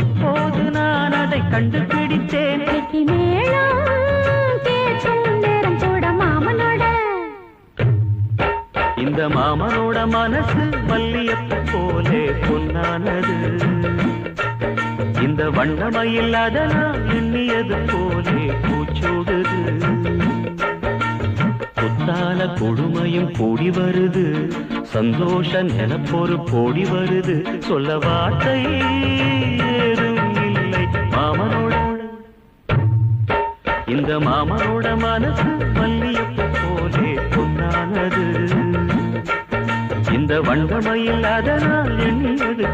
இப்போது நான் அதை கண்டுபிடித்தேன். இந்த மாமனோட மனசு மல்லியப்பு போலே பொன்னானது. இந்த வண்ணமயில் அதனால் எண்ணியது போலே பூச்சோடுது. குத்தால கொடுமையும் கூடி வருது, சந்தோஷ நிலப்பொரு கோடி வருது. சொல்ல வார்த்தை ஏதும் இல்லை மாமனோட. இந்த மாமனோட மனசு மல்லியப்பு போலே பொன்னானது. இந்த வண்ணமயில் அதனால் எண்ணியது